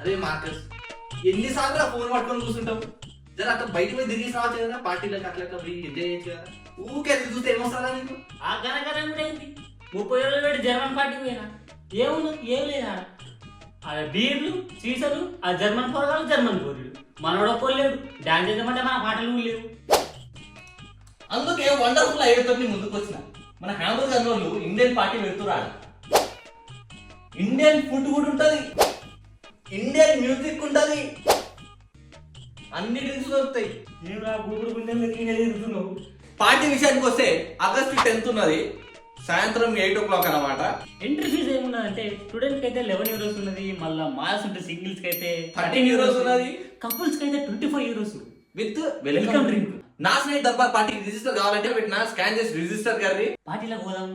అరే మార్కస్, ఎన్నిసార్లు ఫోన్ పట్టుకొని కూర్చుంటావు? జర అట్లా బయట పోయి తిరిగి రావచ్చు కదా, పార్టీలకు అట్లా అట్లా పోయి ఎంజాయ్ చేయొచ్చు కదా. ఊకే అది చూస్తే ఏమొస్తారా నీకు? ఆ గనగరం కూడా ఏంటి 30 ఏళ్ళు పెట్టి జర్మన్ పార్టీకి పోయినా ఏముంది, ఏం లేదా? ఆ బీర్లు సీసలు, ఆ జర్మన్ పోరాలు జర్మన్ పోరీలు. మనోడ పోలేడు, డాన్స్ చేద్దామంటే మన పాటలు కూడా లేవు. అందుకే వండర్ఫుల్ ఐడియాతో ముందుకు వచ్చిన. మన హ్యాంబర్గర్ వాళ్ళు ఇండియన్ పార్టీ పెడుతున్నారు. ఇండియన్ ఫుడ్ కూడా ఉంటది, ఇండియన్ మ్యూజిక్ ఉంటది, అన్ని డ్రింక్స్ దొరుకుతాయి. నేను ఆ గూగుల్ గుండెలుతున్నావు. పార్టీ విషయానికి వస్తే ఆగస్టు 10th ఉన్నది, సాయంత్రం 8 o'clock అన్నమాట. ఎంట్రీ ఫీజు ఏమున్నదంటే స్టూడెంట్ కి అయితే 11 euros ఉన్నది, మళ్ళీ మాల్స్ ఉంటే సింగిల్స్ కి అయితే 13 euros ఉన్నది, కపుల్స్ కి అయితే 25 euros విత్ వెల్కమ్ డ్రింక్. నా స్నేహితు దర్బార్ పార్టీకి రిజిస్టర్ కావాలంటే పెట్టిన స్కాన్ చేసి రిజిస్టర్ గారి పార్టీలకు పోదాం.